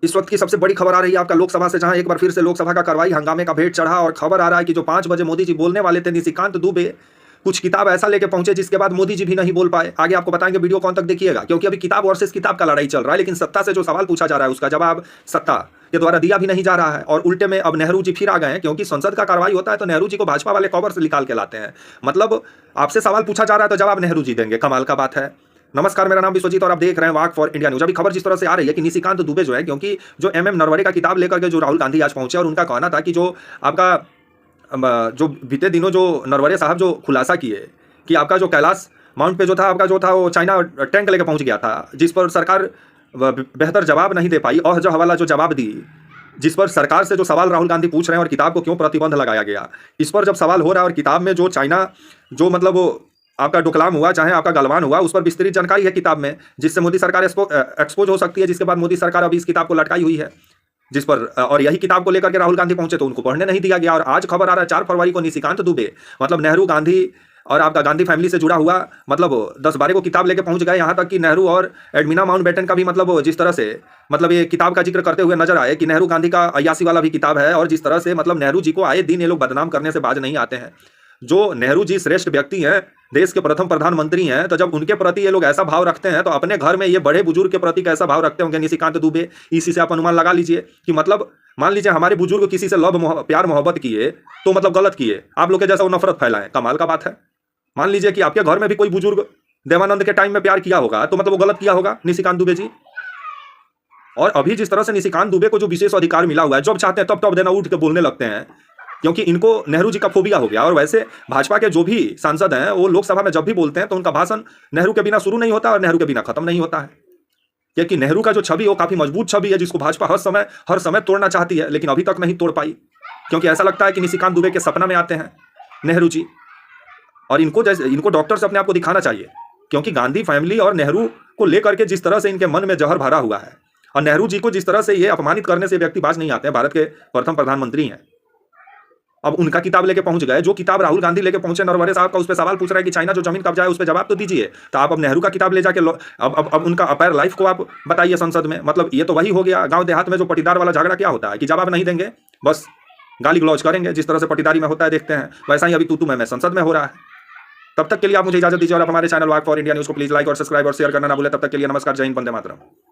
इस वक्त की सबसे बड़ी खबर आ रही है आपका लोकसभा से, जहां एक बार फिर से लोकसभा का कार्रवाई हंगामे का भेंट चढ़ा और खबर आ रहा है कि जो 5 बजे मोदी जी बोलने वाले थे, निशिकांत दुबे कुछ किताब ऐसा लेके पहुंचे जिसके बाद मोदी जी भी नहीं बोल पाए। आगे आपको बताएंगे, वीडियो कौन तक देखिएगा, क्योंकि अभी किताब वर्सेस किताब का लड़ाई चल रहा है, लेकिन सत्ता से जो सवाल पूछा जा रहा है उसका जवाब सत्ता के द्वारा दिया भी नहीं जा रहा है। और उल्टे में अब नेहरू जी फिर आ गए हैं, क्योंकि संसद का कार्रवाई होता है तो नेहरू जी को भाजपा वाले कवर से निकाल के लाते हैं। मतलब आपसे सवाल पूछा जा रहा है तो जवाब नेहरू जी देंगे, कमाल का बात है। नमस्कार, मेरा नाम विश्वजीत और आप देख रहे हैं वाक फॉर इंडिया न्यूज। अभी खबर जिस तरह से आ रही है कि निशिकांत दुबे जो है, क्योंकि जो एमएम नरवरे का किताब लेकर के जो राहुल गांधी आज पहुंचे और उनका कहना था कि जो आपका जो बीते दिनों जो नरवरे साहब जो खुलासा किए कि आपका जो कैलाश माउंट पे जो था आपका जो था वो चाइना टैंक लेके पहुंच गया था, जिस पर सरकार बेहतर जवाब नहीं दे पाई और जो हवाला जो जवाब दी, जिस पर सरकार से जो सवाल राहुल गांधी पूछ रहे हैं और किताब को क्यों प्रतिबंध लगाया गया, इस पर जब सवाल हो रहा है और किताब में जो चाइना जो मतलब वो आपका डोकलाम हुआ चाहे आपका गलवान हुआ, उस पर विस्तृत जानकारी है किताब में, जिससे मोदी सरकार एक्सपोज हो सकती है, जिसके बाद मोदी सरकार अभी इस किताब को लटकाई हुई है, जिस पर और यही किताब को लेकर के राहुल गांधी पहुंचे तो उनको पढ़ने नहीं दिया गया। और आज खबर आ रहा है 4 फरवरी को निशिकांत दुबे मतलब नेहरू गांधी और आपका गांधी फैमिली से जुड़ा हुआ मतलब 10-12 को किताब लेके पहुंच गए, यहाँ तक कि नेहरू और एडमिना माउंटबेटन का भी मतलब जिस तरह से मतलब ये किताब का जिक्र करते हुए नजर आए कि नेहरू गांधी का अय्यासी वाला भी किताब है, और जिस तरह से मतलब नेहरू जी को आए दिन ये लोग बदनाम करने से बाज नहीं आते हैं। जो नेहरू जी श्रेष्ठ व्यक्ति हैं, देश के प्रथम प्रधानमंत्री हैं, तो जब उनके प्रति ये लोग ऐसा भाव रखते हैं तो अपने घर में ये बड़े बुजुर्ग के प्रति कैसा भाव रखते होंगे निशिकांत दुबे। इसी से आप अनुमान लगा लीजिए कि मतलब मान लीजिए हमारे बुजुर्ग किसी से प्यार मोहब्बत किए तो मतलब गलत किए, आप लोग के जैसा वो नफरत फैलाएं, कमाल का बात है। मान लीजिए कि आपके घर में भी कोई बुजुर्ग देवानंद के टाइम में प्यार किया होगा तो मतलब वो गलत किया होगा निशिकांत दुबे जी। और अभी जिस तरह से निशिकांत दुबे को जो विशेष अधिकार मिला हुआ है, जब चाहते हैं तब टॉप देना उठ के बोलने लगते हैं, क्योंकि इनको नेहरू जी का फोबिया हो गया। और वैसे भाजपा के जो भी सांसद हैं वो लोकसभा में जब भी बोलते हैं तो उनका भाषण नेहरू के बिना शुरू नहीं होता और नेहरू के बिना खत्म नहीं होता है, क्योंकि नेहरू का जो छवि वो काफी मजबूत छवि है, जिसको भाजपा हर समय तोड़ना चाहती है, लेकिन अभी तक नहीं तोड़ पाई, क्योंकि ऐसा लगता है कि निशिकांत दुबे के सपना में आते हैं नेहरू जी। और इनको डॉक्टर से अपने आप को दिखाना चाहिए, क्योंकि गांधी फैमिली और नेहरू को लेकर के जिस तरह से इनके मन में जहर भरा हुआ है, और नेहरू जी को जिस तरह से ये अपमानित करने से व्यक्ति बाज नहीं आते हैं। भारत के प्रथम प्रधानमंत्री हैं, अब उनका किताब लेके पहुंच गए, जो किताब राहुल गांधी लेके पहुंचे नरवरे साहब का, उस पर सवाल पूछ रहा है कि चाइना जो जमीन कब्जा है उस पर जवाब तो दीजिए। तो आप अब नेहरू का किताब ले जाके अब उनका अपायर लाइफ को आप बताइए संसद में। मतलब ये तो वही हो गया गांव देहात में जो पटीदार वाला झगड़ा क्या होता है कि जवाब नहीं देंगे, बस गाली गलौज करेंगे, जिस तरह से पटीदारी में होता है देखते हैं, वैसा ही अभी तू मैं संसद में हो रहा है। तब तक के लिए आप मुझे इजाजत दीजिए और आप हमारे channel walk for India news को प्लीज लाइक और सब्सक्राइब और शेयर करना ना भूलें। तब तक के लिए नमस्कार, जय हिंद, वंदे मातरम।